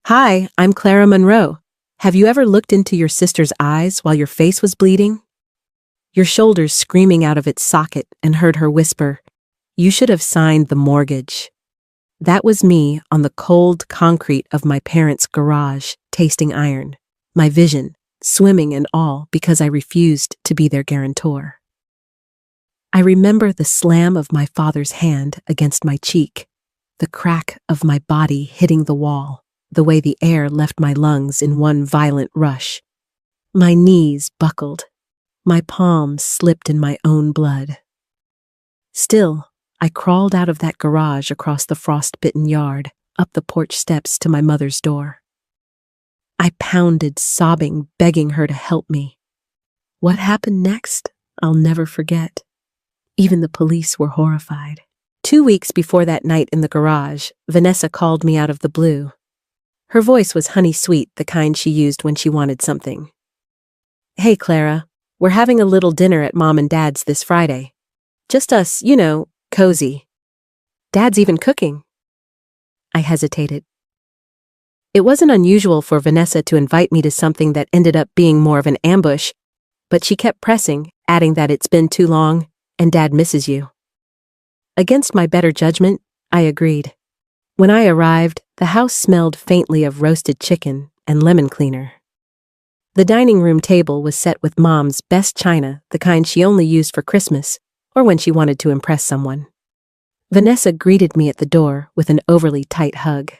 Hi, I'm Clara Monroe. Have you ever looked into your sister's eyes while your face was bleeding? Your shoulders screaming out of its socket and heard her whisper, "You should have signed the mortgage." That was me on the cold concrete of my parents' garage, tasting iron, my vision, swimming in awe because I refused to be their guarantor. I remember the slam of my father's hand against my cheek, the crack of my body hitting the wall, the way the air left my lungs in one violent rush. My knees buckled. My palms slipped in my own blood. Still, I crawled out of that garage across the frost-bitten yard, up the porch steps to my mother's door. I pounded, sobbing, begging her to help me. What happened next, I'll never forget. Even the police were horrified. 2 weeks before that night in the garage, Vanessa called me out of the blue. Her voice was honey-sweet, the kind she used when she wanted something. "Hey, Clara, we're having a little dinner at Mom and Dad's this Friday. Just us, cozy. Dad's even cooking." I hesitated. It wasn't unusual for Vanessa to invite me to something that ended up being more of an ambush, but she kept pressing, adding that it's been too long, and Dad misses you. Against my better judgment, I agreed. When I arrived, the house smelled faintly of roasted chicken and lemon cleaner. The dining room table was set with Mom's best china, the kind she only used for Christmas or when she wanted to impress someone. Vanessa greeted me at the door with an overly tight hug.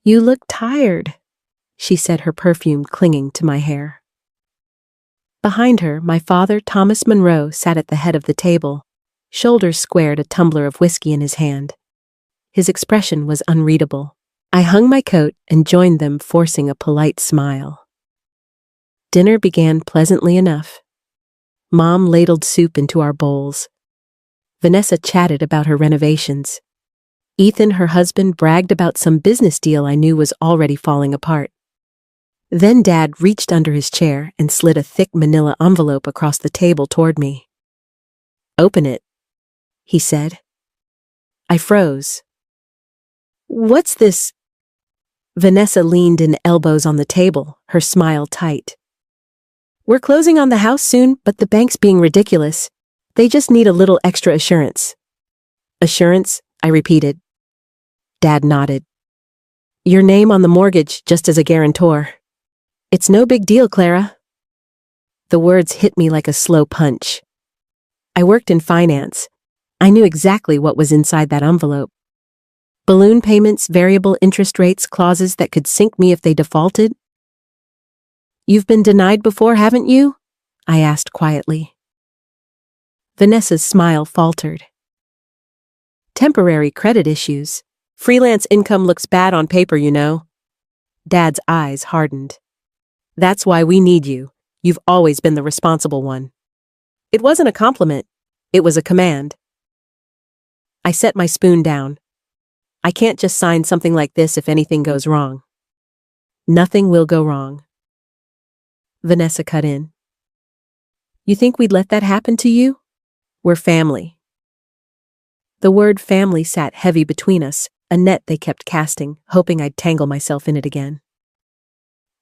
"You look tired," she said, her perfume clinging to my hair. Behind her, my father, Thomas Monroe, sat at the head of the table, shoulders squared, a tumbler of whiskey in his hand. His expression was unreadable. I hung my coat and joined them, forcing a polite smile. Dinner began pleasantly enough. Mom ladled soup into our bowls. Vanessa chatted about her renovations. Ethan, her husband, bragged about some business deal I knew was already falling apart. Then Dad reached under his chair and slid a thick manila envelope across the table toward me. "Open it," he said. I froze. "What's this?" Vanessa leaned in, elbows on the table, her smile tight. "We're closing on the house soon, but the bank's being ridiculous. They just need a little extra assurance." "Assurance?" I repeated. Dad nodded. "Your name on the mortgage, just as a guarantor." "It's no big deal, Clara." The words hit me like a slow punch. I worked in finance. I knew exactly what was inside that envelope. Balloon payments, variable interest rates, clauses that could sink me if they defaulted. "You've been denied before, haven't you?" I asked quietly. Vanessa's smile faltered. "Temporary credit issues. Freelance income looks bad on paper, you know." Dad's eyes hardened. "That's why we need you. You've always been the responsible one." It wasn't a compliment. It was a command. I set my spoon down. I can't just sign something like this if anything goes wrong. "Nothing will go wrong." Vanessa cut in. "You think we'd let that happen to you? We're family." The word family sat heavy between us, a net they kept casting, hoping I'd tangle myself in it again.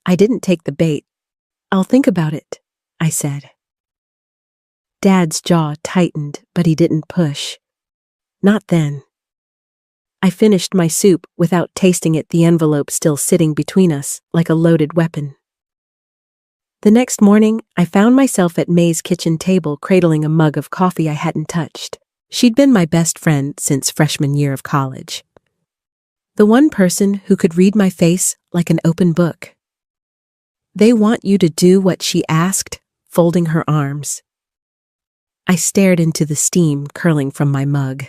I didn't take the bait. "I'll think about it," I said. Dad's jaw tightened, but he didn't push. Not then. I finished my soup without tasting it, the envelope still sitting between us like a loaded weapon. The next morning, I found myself at May's kitchen table cradling a mug of coffee I hadn't touched. She'd been my best friend since freshman year of college. The one person who could read my face like an open book. "They want you to do what she asked," folding her arms. I stared into the steam curling from my mug.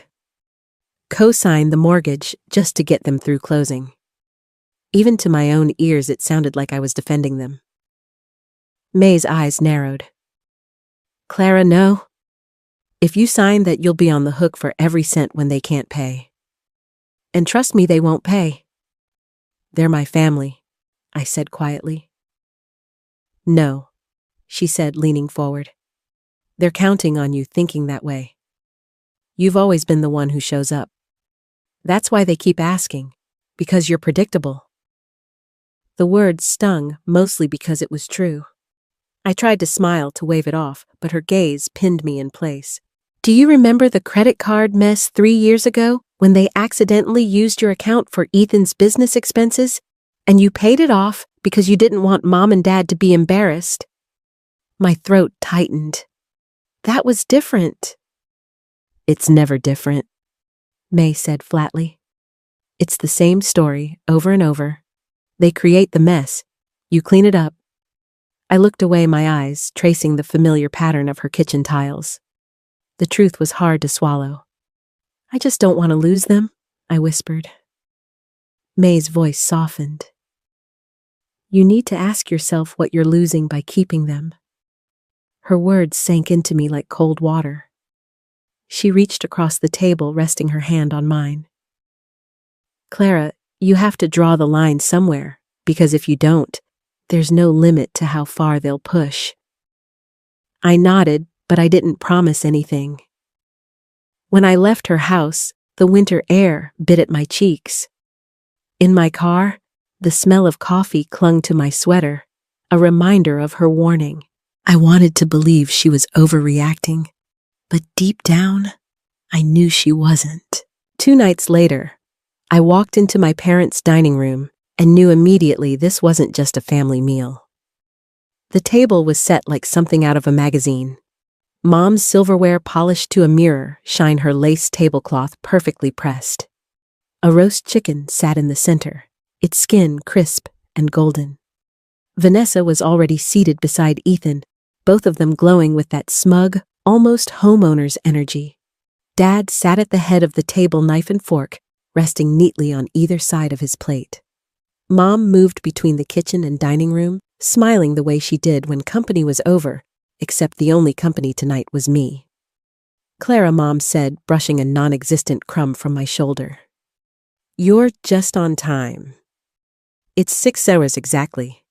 Co-sign the mortgage just to get them through closing. Even to my own ears, it sounded like I was defending them. May's eyes narrowed. "Clara, no. If you sign that, you'll be on the hook for every cent when they can't pay. And trust me, they won't pay." "They're my family," I said quietly. "No," she said, leaning forward. "They're counting on you thinking that way. You've always been the one who shows up. That's why they keep asking, because you're predictable." The words stung, mostly because it was true. I tried to smile to wave it off, but her gaze pinned me in place. Do you remember the credit card mess 3 years ago when they accidentally used your account for Ethan's business expenses? And you paid it off because you didn't want Mom and Dad to be embarrassed? My throat tightened. That was different. It's never different, May said flatly. It's the same story over and over. They create the mess. You clean it up. I looked away, my eyes tracing the familiar pattern of her kitchen tiles. The truth was hard to swallow. I just don't want to lose them, I whispered. May's voice softened. You need to ask yourself what you're losing by keeping them. Her words sank into me like cold water. She reached across the table, resting her hand on mine. Clara, you have to draw the line somewhere, because if you don't, there's no limit to how far they'll push. I nodded, but I didn't promise anything. When I left her house, the winter air bit at my cheeks. In my car, the smell of coffee clung to my sweater, a reminder of her warning. I wanted to believe she was overreacting, but deep down, I knew she wasn't. 2 nights later, I walked into my parents' dining room and knew immediately this wasn't just a family meal. The table was set like something out of a magazine. Mom's silverware polished to a mirror shined her lace tablecloth perfectly pressed. A roast chicken sat in the center, its skin crisp and golden. Vanessa was already seated beside Ethan, both of them glowing with that smug, almost homeowner's energy. Dad sat at the head of the table, knife and fork, resting neatly on either side of his plate. Mom moved between the kitchen and dining room, smiling the way she did when company was over, except the only company tonight was me. Clara, Mom said, brushing a non-existent crumb from my shoulder. You're just on time. It's 6 hours exactly,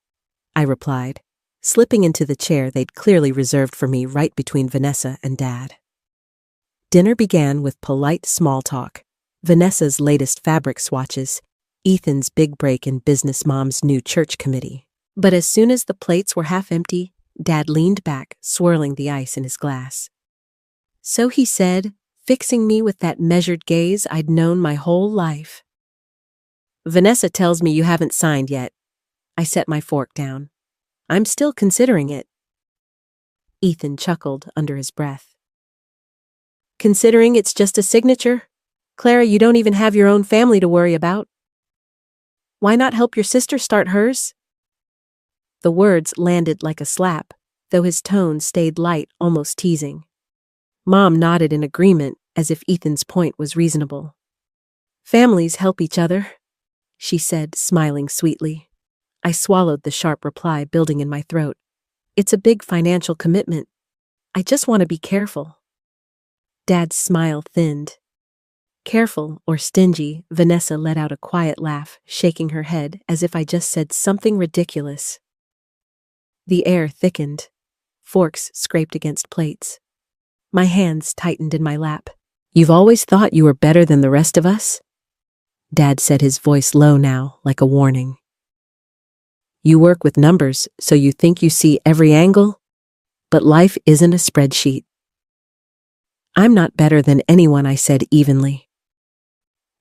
I replied, slipping into the chair they'd clearly reserved for me right between Vanessa and Dad. Dinner began with polite small talk, Vanessa's latest fabric swatches, Ethan's big break in business, Mom's new church committee. But as soon as the plates were half empty, Dad leaned back, swirling the ice in his glass. So he said, fixing me with that measured gaze I'd known my whole life. Vanessa tells me you haven't signed yet. I set my fork down. I'm still considering it. Ethan chuckled under his breath. Considering it's just a signature? Clara, you don't even have your own family to worry about. Why not help your sister start hers? The words landed like a slap, though his tone stayed light, almost teasing. Mom nodded in agreement, as if Ethan's point was reasonable. Families help each other, she said, smiling sweetly. I swallowed the sharp reply building in my throat. It's a big financial commitment. I just want to be careful. Dad's smile thinned. Careful or stingy, Vanessa let out a quiet laugh, shaking her head as if I just said something ridiculous. The air thickened. Forks scraped against plates. My hands tightened in my lap. You've always thought you were better than the rest of us? Dad said, his voice low now, like a warning. You work with numbers, so you think you see every angle? But life isn't a spreadsheet. I'm not better than anyone, I said evenly.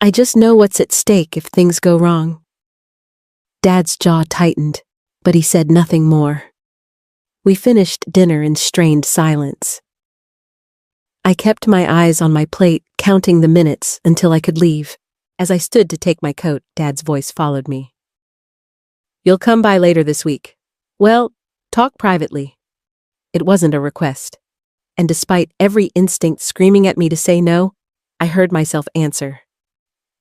I just know what's at stake if things go wrong. Dad's jaw tightened, but he said nothing more. We finished dinner in strained silence. I kept my eyes on my plate, counting the minutes until I could leave. As I stood to take my coat, Dad's voice followed me. You'll come by later this week. Well, talk privately. It wasn't a request. And despite every instinct screaming at me to say no, I heard myself answer.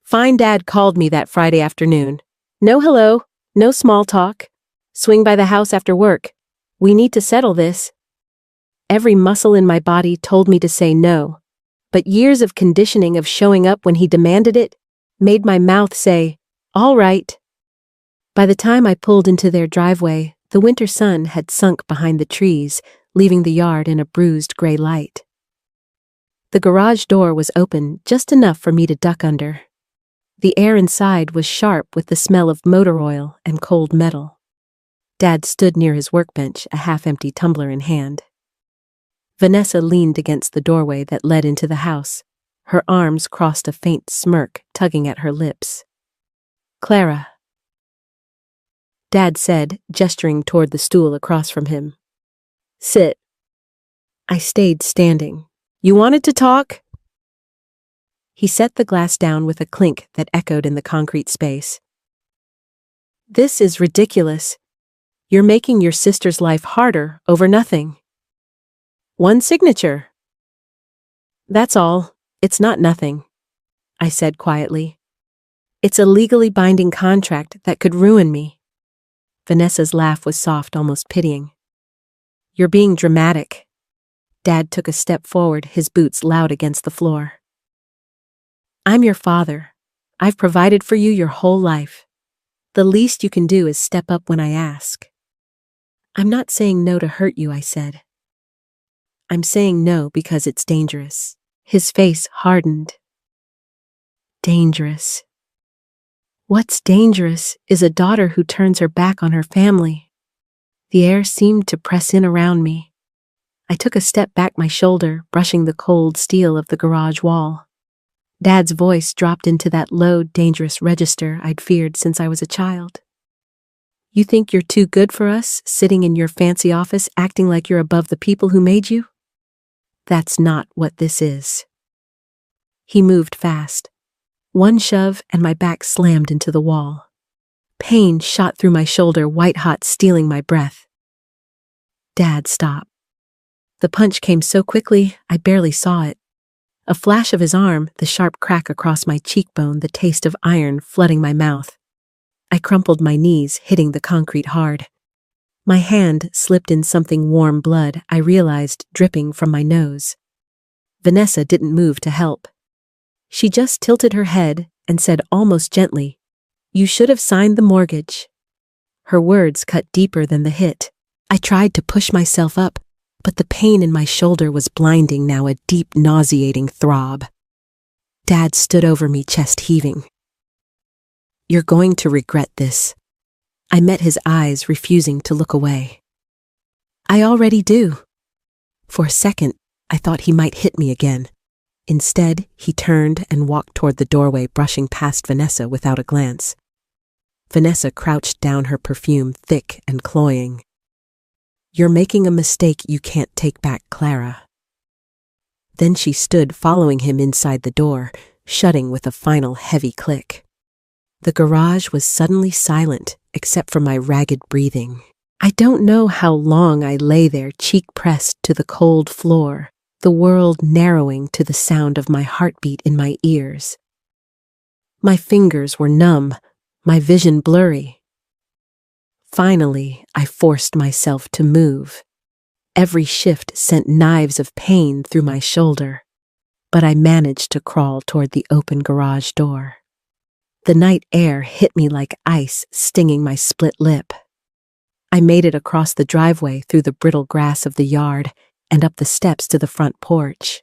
Fine. Dad called me that Friday afternoon. No hello, no small talk. Swing by the house after work. We need to settle this. Every muscle in my body told me to say no, but years of conditioning of showing up when he demanded it made my mouth say, all right. By the time I pulled into their driveway, the winter sun had sunk behind the trees, leaving the yard in a bruised gray light. The garage door was open just enough for me to duck under. The air inside was sharp with the smell of motor oil and cold metal. Dad stood near his workbench, a half-empty tumbler in hand. Vanessa leaned against the doorway that led into the house. Her arms crossed a faint smirk, tugging at her lips. "Clara," Dad said, gesturing toward the stool across from him. "Sit." I stayed standing. "You wanted to talk?" He set the glass down with a clink that echoed in the concrete space. "This is ridiculous. You're making your sister's life harder over nothing. One signature." "That's all. It's not nothing," I said quietly. "It's a legally binding contract that could ruin me." Vanessa's laugh was soft, almost pitying. "You're being dramatic." Dad took a step forward, his boots loud against the floor. "I'm your father. I've provided for you your whole life. The least you can do is step up when I ask." "I'm not saying no to hurt you," I said. "I'm saying no because it's dangerous." His face hardened. "Dangerous. What's dangerous is a daughter who turns her back on her family." The air seemed to press in around me. I took a step back, my shoulder brushing the cold steel of the garage wall. Dad's voice dropped into that low, dangerous register I'd feared since I was a child. "You think you're too good for us, sitting in your fancy office acting like you're above the people who made you? That's not what this is." He moved fast. One shove and my back slammed into the wall. Pain shot through my shoulder, white-hot, stealing my breath. "Dad, stop." The punch came so quickly, I barely saw it. A flash of his arm, the sharp crack across my cheekbone, the taste of iron flooding my mouth. I crumpled my knees, hitting the concrete hard. My hand slipped in something warm, blood, I realized, dripping from my nose. Vanessa didn't move to help. She just tilted her head and said almost gently, "You should have signed the mortgage." Her words cut deeper than the hit. I tried to push myself up, but the pain in my shoulder was blinding now, a deep, nauseating throb. Dad stood over me, chest heaving. "You're going to regret this." I met his eyes, refusing to look away. "I already do." For a second, I thought he might hit me again. Instead, he turned and walked toward the doorway, brushing past Vanessa without a glance. Vanessa crouched down, her perfume thick and cloying. "You're making a mistake you can't take back, Clara." Then she stood, following him inside the door, shutting with a final heavy click. The garage was suddenly silent, except for my ragged breathing. I don't know how long I lay there, cheek pressed to the cold floor, the world narrowing to the sound of my heartbeat in my ears. My fingers were numb, my vision blurry. Finally, I forced myself to move. Every shift sent knives of pain through my shoulder, but I managed to crawl toward the open garage door. The night air hit me like ice, stinging my split lip. I made it across the driveway, through the brittle grass of the yard, and up the steps to the front porch.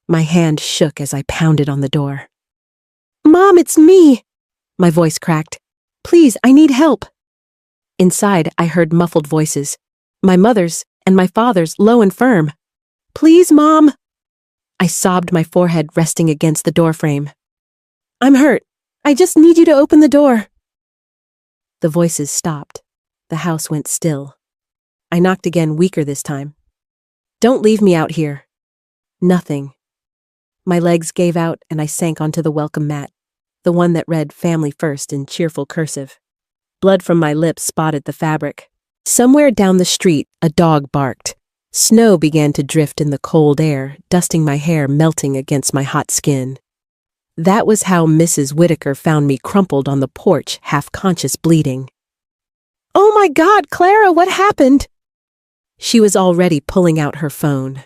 My hand shook as I pounded on the door. "Mom, it's me!" My voice cracked. "Please, I need help." Inside, I heard muffled voices, my mother's and my father's, low and firm. "Please, Mom." I sobbed, my forehead resting against the doorframe. "I'm hurt. I just need you to open the door." The voices stopped. The house went still. I knocked again, weaker this time. "Don't leave me out here." Nothing. My legs gave out and I sank onto the welcome mat, the one that read "Family First" in cheerful cursive. Blood from my lips spotted the fabric. Somewhere down the street, a dog barked. Snow began to drift in the cold air, dusting my hair, melting against my hot skin. That was how Mrs. Whitaker found me crumpled on the porch, half-conscious, bleeding. "Oh my God, Clara, what happened?" She was already pulling out her phone.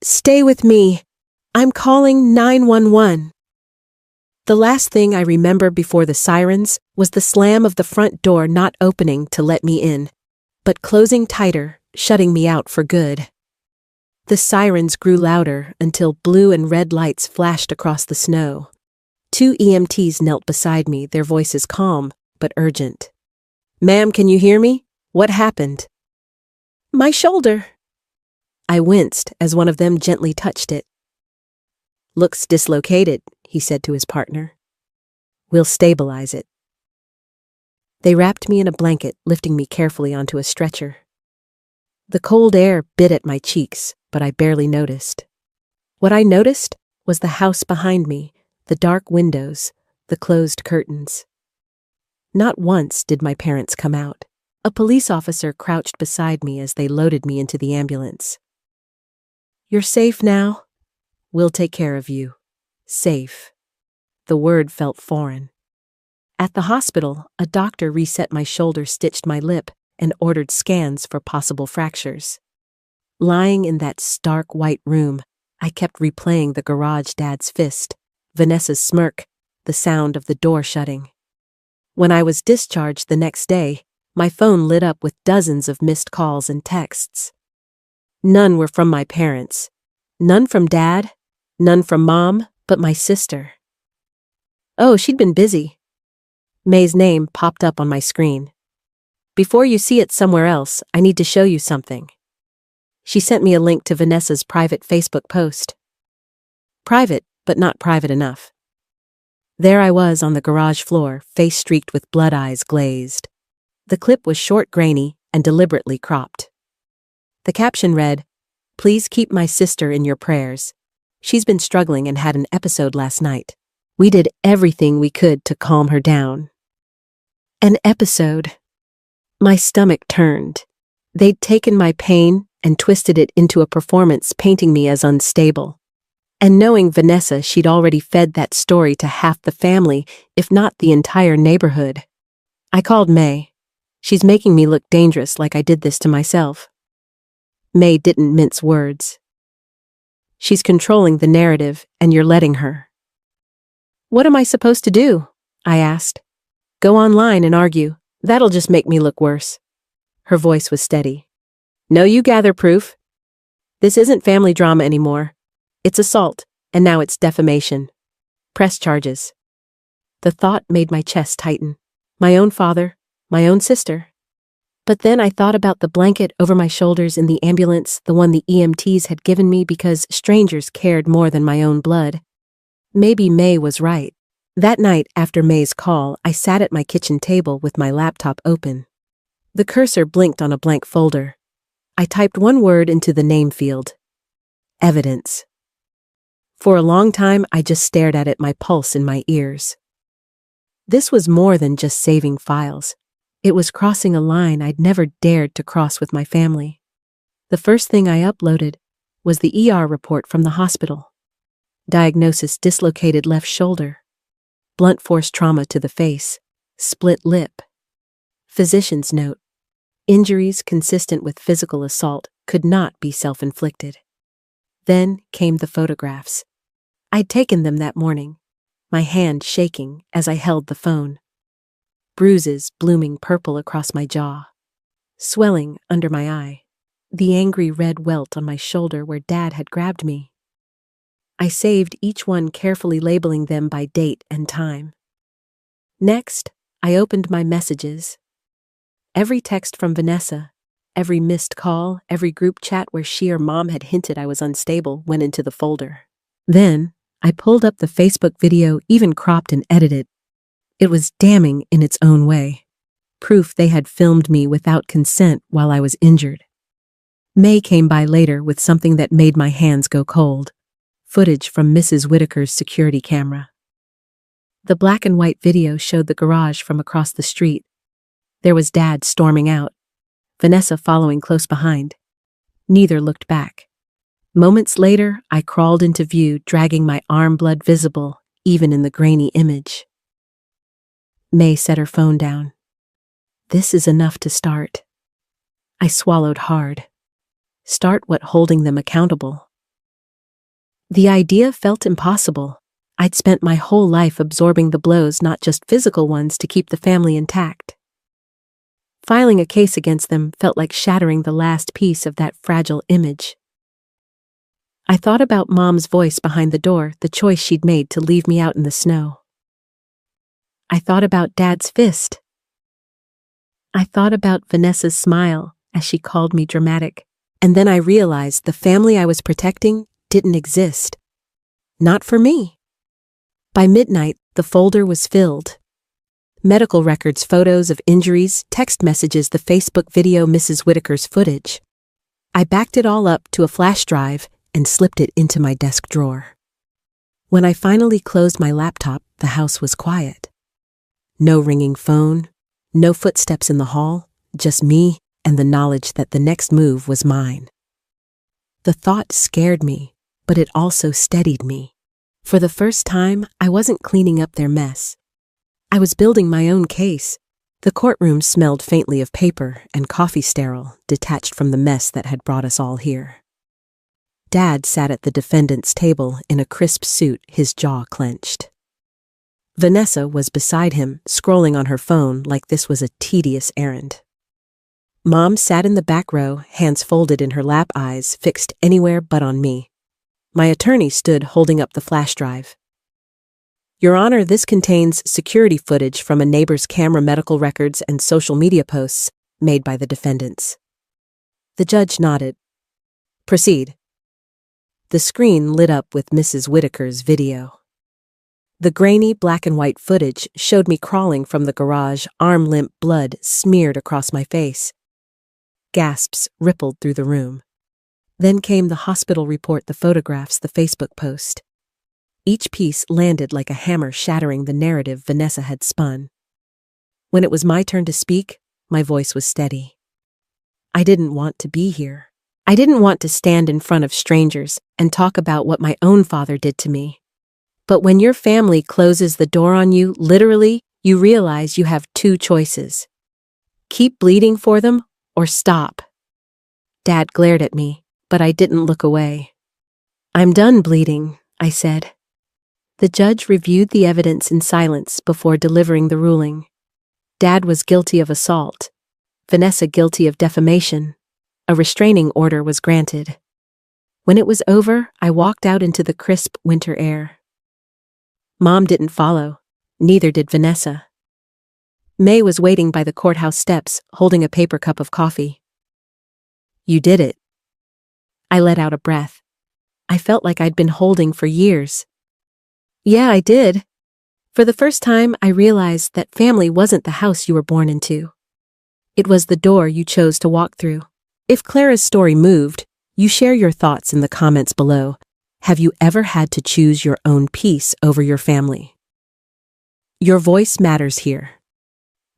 "Stay with me. I'm calling 911. The last thing I remember before the sirens was the slam of the front door, not opening to let me in, but closing tighter, shutting me out for good. The sirens grew louder until blue and red lights flashed across the snow. Two EMTs knelt beside me, their voices calm but urgent. "Ma'am, can you hear me? What happened?" "My shoulder." I winced as one of them gently touched it. "Looks dislocated," he said to his partner. "We'll stabilize it." They wrapped me in a blanket, lifting me carefully onto a stretcher. The cold air bit at my cheeks, but I barely noticed. What I noticed was the house behind me, the dark windows, the closed curtains. Not once did my parents come out. A police officer crouched beside me as they loaded me into the ambulance. "You're safe now. We'll take care of you." Safe. The word felt foreign. At the hospital, a doctor reset my shoulder, stitched my lip, and ordered scans for possible fractures. Lying in that stark white room, I kept replaying the garage Dad's fist, Vanessa's smirk, the sound of the door shutting. When I was discharged the next day, my phone lit up with dozens of missed calls and texts. None were from my parents. None from Dad. None from Mom, but my sister. Oh, she'd been busy. May's name popped up on my screen. "Before you see it somewhere else, I need to show you something." She sent me a link to Vanessa's private Facebook post. Private, but not private enough. There I was on the garage floor, face streaked with blood, eyes glazed. The clip was short, grainy, and deliberately cropped. The caption read, "Please keep my sister in your prayers. She's been struggling and had an episode last night. We did everything we could to calm her down." An episode. My stomach turned. They'd taken my pain and twisted it into a performance, painting me as unstable. And knowing Vanessa, she'd already fed that story to half the family, if not the entire neighborhood. I called May. "She's making me look dangerous, like I did this to myself." May didn't mince words. "She's controlling the narrative, and you're letting her." "What am I supposed to do?" I asked. "Go online and argue. That'll just make me look worse." Her voice was steady. "No, you gather proof. This isn't family drama anymore. It's assault, and now it's defamation. Press charges." The thought made my chest tighten. My own father, my own sister. But then I thought about the blanket over my shoulders in the ambulance, the one the EMTs had given me because strangers cared more than my own blood. Maybe May was right. That night after May's call, I sat at my kitchen table with my laptop open. The cursor blinked on a blank folder. I typed one word into the name field. Evidence. For a long time, I just stared at it, my pulse in my ears. This was more than just saving files. It was crossing a line I'd never dared to cross with my family. The first thing I uploaded was the ER report from the hospital. Diagnosis: dislocated left shoulder. Blunt force trauma to the face. Split lip. Physician's note: injuries consistent with physical assault could not be self-inflicted. Then came the photographs. I'd taken them that morning, my hand shaking as I held the phone. Bruises blooming purple across my jaw. Swelling under my eye. The angry red welt on my shoulder where Dad had grabbed me. I saved each one, carefully labeling them by date and time. Next, I opened my messages. Every text from Vanessa, every missed call, every group chat where she or Mom had hinted I was unstable went into the folder. Then, I pulled up the Facebook video, even cropped and edited. It was damning in its own way. Proof they had filmed me without consent while I was injured. May came by later with something that made my hands go cold. Footage from Mrs. Whitaker's security camera. The black and white video showed the garage from across the street. There was Dad storming out, Vanessa following close behind. Neither looked back. Moments later, I crawled into view, dragging my arm, blood visible, even in the grainy image. May set her phone down. This is enough to start. I swallowed hard. Start what? Holding them accountable. The idea felt impossible. I'd spent my whole life absorbing the blows, not just physical ones, to keep the family intact. Filing a case against them felt like shattering the last piece of that fragile image. I thought about Mom's voice behind the door, the choice she'd made to leave me out in the snow. I thought about Dad's fist. I thought about Vanessa's smile as she called me dramatic. And then I realized the family I was protecting didn't exist. Not for me. By midnight, the folder was filled. Medical records, photos of injuries, text messages, the Facebook video, Mrs. Whitaker's footage. I backed it all up to a flash drive and slipped it into my desk drawer. When I finally closed my laptop, the house was quiet. No ringing phone, no footsteps in the hall, just me and the knowledge that the next move was mine. The thought scared me, but it also steadied me. For the first time, I wasn't cleaning up their mess. I was building my own case. The courtroom smelled faintly of paper and coffee, sterile, detached from the mess that had brought us all here. Dad sat at the defendant's table in a crisp suit, his jaw clenched. Vanessa was beside him, scrolling on her phone like this was a tedious errand. Mom sat in the back row, hands folded in her lap, eyes fixed anywhere but on me. My attorney stood holding up the flash drive. Your Honor, this contains security footage from a neighbor's camera, medical records, and social media posts made by the defendants. The judge nodded. Proceed. The screen lit up with Mrs. Whitaker's video. The grainy black and white footage showed me crawling from the garage, arm limp, blood smeared across my face. Gasps rippled through the room. Then came the hospital report, the photographs, the Facebook post. Each piece landed like a hammer, shattering the narrative Vanessa had spun. When it was my turn to speak, my voice was steady. I didn't want to be here. I didn't want to stand in front of strangers and talk about what my own father did to me. But when your family closes the door on you, literally, you realize you have two choices. Keep bleeding for them or stop. Dad glared at me, but I didn't look away. I'm done bleeding, I said. The judge reviewed the evidence in silence before delivering the ruling. Dad was guilty of assault. Vanessa guilty of defamation. A restraining order was granted. When it was over, I walked out into the crisp winter air. Mom didn't follow. Neither did Vanessa. May was waiting by the courthouse steps, holding a paper cup of coffee. You did it. I let out a breath. I felt like I'd been holding for years. Yeah, I did. For the first time, I realized that family wasn't the house you were born into. It was the door you chose to walk through. If Clara's story moved, you share your thoughts in the comments below. Have you ever had to choose your own peace over your family? Your voice matters here.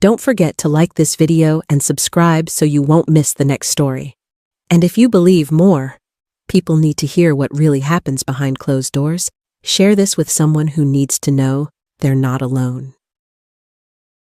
Don't forget to like this video and subscribe so you won't miss the next story. And if you believe more people need to hear what really happens behind closed doors, share this with someone who needs to know they're not alone.